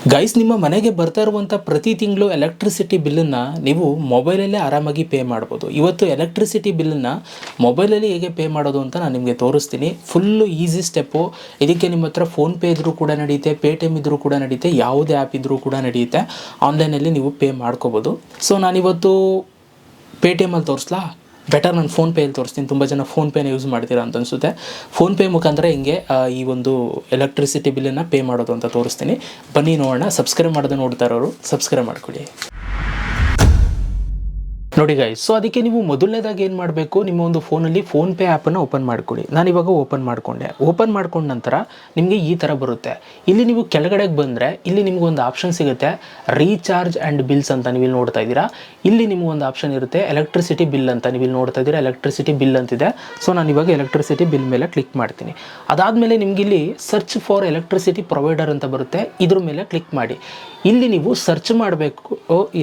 Guys, ನಿಮ್ಮ ಮನೆಗೆ ಬರ್ತಾ ಇರುವಂಥ ಪ್ರತಿ ತಿಂಗಳು ಎಲೆಕ್ಟ್ರಿಸಿಟಿ ಬಿಲ್ಲನ್ನು ನೀವು ಮೊಬೈಲಲ್ಲೇ ಆರಾಮಾಗಿ ಪೇ ಮಾಡ್ಬೋದು. ಇವತ್ತು ಎಲೆಕ್ಟ್ರಿಸಿಟಿ ಬಿಲ್ಲನ್ನು ಮೊಬೈಲಲ್ಲಿ ಹೇಗೆ ಪೇ ಮಾಡೋದು ಅಂತ ನಾನು ನಿಮಗೆ ತೋರಿಸ್ತೀನಿ. Full easy step. ಇದಕ್ಕೆ ನಿಮ್ಮ ಹತ್ರ ಫೋನ್ಪೇ ಇದ್ದರೂ ಕೂಡ ನಡೆಯುತ್ತೆ, ಪೇಟಿಎಮ್ ಇದ್ದರೂ ಕೂಡ ನಡೆಯುತ್ತೆ, ಯಾವುದೇ ಆ್ಯಪ್ ಇದ್ದರೂ ಕೂಡ ನಡೆಯುತ್ತೆ. ಆನ್ಲೈನಲ್ಲಿ ನೀವು ಪೇ ಮಾಡ್ಕೋಬೋದು. ಸೊ ನಾನಿವತ್ತು ಪೇಟಿಎಮ್ಮಲ್ಲಿ ತೋರಿಸ್ಲಾ? ಬೆಟರ್ ನಾನು ಫೋನ್ಪೇಯಲ್ಲಿ ತೋರಿಸ್ತೀನಿ. ತುಂಬ ಜನ ಫೋನ್ಪೇನ ಯೂಸ್ ಮಾಡ್ತೀರಾ ಅಂತ ಅನಿಸುತ್ತೆ. ಫೋನ್ಪೇ ಮುಖಾಂತರ ಹಿಂಗೆ ಈ ಒಂದು ಎಲೆಕ್ಟ್ರಿಸಿಟಿ ಬಿಲ್ಲನ್ನು ಪೇ ಮಾಡೋದು ಅಂತ ತೋರಿಸ್ತೀನಿ. ಬನ್ನಿ ನೋಡೋಣ. ಸಬ್ಸ್ಕ್ರೈಬ್ ಮಾಡೋದು ನೋಡ್ತಾ ಇರೋರು ಸಬ್ಸ್ಕ್ರೈಬ್ ಮಾಡ್ಕೊಳ್ಳಿ. ನೋಡಿ ಗೈಸ್, ಸೊ ಅದಕ್ಕೆ ನೀವು ಮೊದಲನೇದಾಗಿ ಏನು ಮಾಡಬೇಕು, ನಿಮ್ಮ ಒಂದು ಫೋನಲ್ಲಿ ಫೋನ್ಪೇ ಆ್ಯಪನ್ನು ಓಪನ್ ಮಾಡ್ಕೊಳ್ಳಿ. ನಾನಿವಾಗ ಓಪನ್ ಮಾಡಿಕೊಂಡೆ. ಓಪನ್ ಮಾಡ್ಕೊಂಡ ನಂತರ ನಿಮಗೆ ಈ ಥರ ಬರುತ್ತೆ. ಇಲ್ಲಿ ನೀವು ಕೆಳಗಡೆಗೆ ಬಂದರೆ ಇಲ್ಲಿ ನಿಮಗೊಂದು ಆಪ್ಷನ್ ಸಿಗುತ್ತೆ, ರೀಚಾರ್ಜ್ ಆ್ಯಂಡ್ ಬಿಲ್ಸ್ ಅಂತ ನೀವು ಇಲ್ಲಿ ನೋಡ್ತಾ ಇದ್ದೀರಾ. ಇಲ್ಲಿ ನಿಮಗೊಂದು ಆಪ್ಷನ್ ಇರುತ್ತೆ ಎಲೆಕ್ಟ್ರಿಸಿಟಿ ಬಿಲ್ ಅಂತ ನೀವು ಇಲ್ಲಿ ನೋಡ್ತಾ ಇದ್ದೀರಾ. ಎಲೆಕ್ಟ್ರಿಸಿಟಿ ಬಿಲ್ ಅಂತಿದೆ. ಸೊ ನಾನು ಇವಾಗ ಎಲೆಕ್ಟ್ರಿಸಿಟಿ ಬಿಲ್ ಮೇಲೆ ಕ್ಲಿಕ್ ಮಾಡ್ತೀನಿ. ಅದಾದಮೇಲೆ ನಿಮ್ಗೆ ಇಲ್ಲಿ ಸರ್ಚ್ ಫಾರ್ ಎಲೆಕ್ಟ್ರಿಸಿಟಿ ಪ್ರೊವೈಡರ್ ಅಂತ ಬರುತ್ತೆ. ಇದ್ರ ಮೇಲೆ ಕ್ಲಿಕ್ ಮಾಡಿ. ಇಲ್ಲಿ ನೀವು ಸರ್ಚ್ ಮಾಡಬೇಕು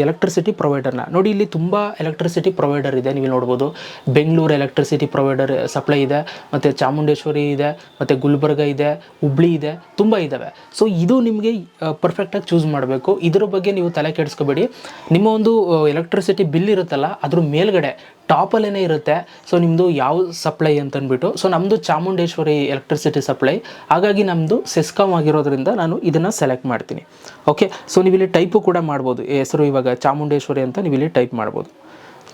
ಎಲೆಕ್ಟ್ರಿಸಿಟಿ ಪ್ರೊವೈಡರ್ನ. ನೋಡಿ, ಇಲ್ಲಿ ತುಂಬ ಎಲೆಕ್ಟ್ರಿಸಿಟಿ ಪ್ರೊವೈಡರ್ ಇದೆ. ನೀವು ನೋಡ್ಬೋದು ಬೆಂಗಳೂರು ಎಲೆಕ್ಟ್ರಿಸಿಟಿ ಪ್ರೊವೈಡರ್ ಸಪ್ಲೈ ಇದೆ, ಮತ್ತು ಚಾಮುಂಡೇಶ್ವರಿ ಇದೆ, ಮತ್ತು ಗುಲ್ಬರ್ಗ ಇದೆ, ಹುಬ್ಳಿ ಇದೆ, ತುಂಬ ಇದ್ದಾವೆ. ಸೊ ಇದು ನಿಮಗೆ ಪರ್ಫೆಕ್ಟಾಗಿ ಚೂಸ್ ಮಾಡಬೇಕು. ಇದ್ರ ಬಗ್ಗೆ ನೀವು ತಲೆ ಕೆಡಿಸ್ಕೋಬೇಡಿ. ನಿಮ್ಮ ಒಂದು ಎಲೆಕ್ಟ್ರಿಸಿಟಿ ಬಿಲ್ ಇರುತ್ತಲ್ಲ, ಅದ್ರ ಮೇಲ್ಗಡೆ ಟಾಪಲ್ಲೇ ಇರುತ್ತೆ. ಸೊ ನಿಮ್ಮದು ಯಾವ ಸಪ್ಲೈ ಅಂತಂದ್ಬಿಟ್ಟು. ಸೊ ನಮ್ಮದು ಚಾಮುಂಡೇಶ್ವರಿ ಎಲೆಕ್ಟ್ರಿಸಿಟಿ ಸಪ್ಲೈ, ಹಾಗಾಗಿ ನಮ್ಮದು ಸೆಸ್ಕಾಮ್ ಆಗಿರೋದ್ರಿಂದ ನಾನು ಇದನ್ನು ಸೆಲೆಕ್ಟ್ ಮಾಡ್ತೀನಿ. ಓಕೆ, ಸೊ ನೀವು ಇಲ್ಲಿ ಟೈಪು ಕೂಡ ಮಾಡ್ಬೋದು. ಹೆಸರು ಇವಾಗ ಚಾಮುಂಡೇಶ್ವರಿ ಅಂತ ನೀವು ಇಲ್ಲಿ ಟೈಪ್ ಮಾಡ್ಬೋದು.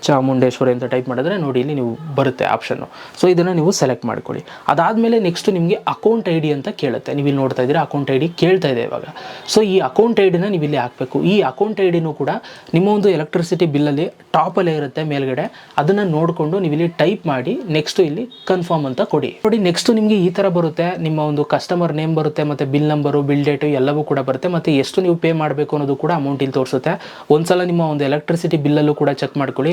ಚಾಮುಂಡೇಶ್ವರಿ ಅಂತ ಟೈಪ್ ಮಾಡಿದ್ರೆ ನೋಡಿ ಇಲ್ಲಿ ನೀವು ಬರುತ್ತೆ ಆಪ್ಷನ್ನು. ಸೊ ಇದನ್ನು ನೀವು ಸೆಲೆಕ್ಟ್ ಮಾಡ್ಕೊಳ್ಳಿ. ಅದಾದಮೇಲೆ ನೆಕ್ಸ್ಟು ನಿಮಗೆ ಅಕೌಂಟ್ ಐ ಡಿ ಅಂತ ಕೇಳುತ್ತೆ. ನೀವು ಇಲ್ಲಿ ನೋಡ್ತಾ ಇದ್ದೀರಾ, ಅಕೌಂಟ್ ಐ ಡಿ ಕೇಳ್ತಾ ಇದೆ ಇವಾಗ. ಸೊ ಈ ಅಕೌಂಟ್ ಐ ಡಿನ ನೀವು ಇಲ್ಲಿ ಹಾಕಬೇಕು. ಈ ಅಕೌಂಟ್ ಐ ಡಿನೂ ಕೂಡ ನಿಮ್ಮ ಒಂದು ಎಲೆಕ್ಟ್ರಿಸಿಟಿ ಬಿಲ್ಲಲ್ಲಿ ಟಾಪಲ್ಲೇ ಇರುತ್ತೆ ಮೇಲ್ಗಡೆ. ಅದನ್ನು ನೋಡಿಕೊಂಡು ನೀವು ಇಲ್ಲಿ ಟೈಪ್ ಮಾಡಿ ನೆಕ್ಸ್ಟು ಇಲ್ಲಿ ಕನ್ಫರ್ಮ್ ಅಂತ ಕೊಡಿ. ನೋಡಿ, ನೆಕ್ಸ್ಟು ನಿಮಗೆ ಈ ಥರ ಬರುತ್ತೆ. ನಿಮ್ಮ ಒಂದು ಕಸ್ಟಮರ್ ನೇಮ್ ಬರುತ್ತೆ, ಮತ್ತು ಬಿಲ್ ನಂಬರು, ಬಿಲ್ ಡೇಟು ಎಲ್ಲವೂ ಕೂಡ ಬರುತ್ತೆ. ಮತ್ತು ಎಷ್ಟು ನೀವು ಪೇ ಮಾಡಬೇಕು ಅನ್ನೋದು ಕೂಡ ಅಮೌಂಟ್ ಇಲ್ಲಿ ತೋರಿಸುತ್ತೆ. ಒಂದ್ಸಲ ನಿಮ್ಮ ಒಂದು ಎಲೆಕ್ಟ್ರಿಸಿಟಿ ಬಿಲ್ಲಲ್ಲೂ ಕೂಡ ಚೆಕ್ ಮಾಡ್ಕೊಳ್ಳಿ.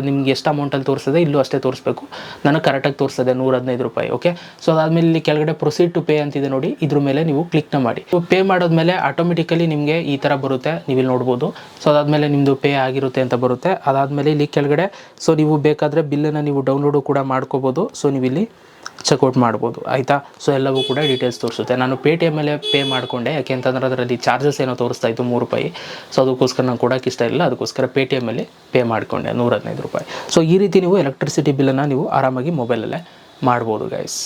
ನಿಮ್ಗೆ ಎಷ್ಟು ಅಮೌಂಟಲ್ಲಿ ತೋರಿಸ್ತದೆ, ಇಲ್ಲೂ ಅಷ್ಟೇ ತೋರಿಸ್ಬೇಕು. ನನಗೆ ಕರೆಕ್ಟಾಗಿ ತೋರಿಸ್ತದೆ ₹115. ಓಕೆ, ಸೊ ಅದಾದಮೇಲೆ ಇಲ್ಲಿ ಕೆಳಗಡೆ ಪ್ರೊಸೀಡ್ ಟು ಪೇ ಅಂತಿದೆ ನೋಡಿ, ಇದ್ರ ಮೇಲೆ ನೀವು ಕ್ಲಿಕ್ನ ಮಾಡಿ. ಪೇ ಮಾಡೋದ್ಮೇಲೆ ಆಟೋಮೆಟಿಕಲಿ ನಿಮಗೆ ಈ ಥರ ಬರುತ್ತೆ, ನೀವು ಇಲ್ಲಿ ನೋಡ್ಬೋದು. ಸೊ ಅದಾದಮೇಲೆ ನಿಮ್ಮದು ಪೇ ಆಗಿರುತ್ತೆ ಅಂತ ಬರುತ್ತೆ. ಅದಾದಮೇಲೆ ಇಲ್ಲಿ ಕೆಳಗಡೆ ಸೊ ನೀವು ಬೇಕಾದರೆ ಬಿಲ್ಲನ್ನು ನೀವು ಡೌನ್ಲೋಡು ಕೂಡ ಮಾಡ್ಕೋಬೋದು. ಸೊ ನೀವು ಇಲ್ಲಿ ಚೆಕ್ಔಟ್ ಮಾಡ್ಬೋದು, ಆಯಿತಾ. ಸೊ ಎಲ್ಲವೂ ಕೂಡ ಡೀಟೇಲ್ಸ್ ತೋರಿಸುತ್ತೆ. ನಾನು ಪೇಟಿಎಮ್ಮಲ್ಲೇ ಪೇ ಮಾಡಿಕೊಂಡೆ, ಯಾಕೆ ಅಂತಂದ್ರೆ ಅದರಲ್ಲಿ ಚಾರ್ಜಸ್ ಏನೋ ತೋರಿಸ್ತಾ ಇತ್ತು ₹3. ಸೊ ಅದಕ್ಕೋಸ್ಕರ ನಾನು ಕೊಡೋಕ್ಕೆ ಇಷ್ಟ ಇಲ್ಲ, ಅದಕ್ಕೋಸ್ಕರ ಪೇಟಿಎಮ್ಮಲ್ಲಿ ಪೇ ಮಾಡಿಕೊಂಡೆ ₹115. ಸೊ ಈ ರೀತಿ ನೀವು ಎಲೆಕ್ಟ್ರಿಸಿಟಿ ಬಿಲ್ಲನ್ನು ನೀವು ಆರಾಮಾಗಿ ಮೊಬೈಲಲ್ಲೇ ಮಾಡ್ಬೋದು ಗೈಸ್.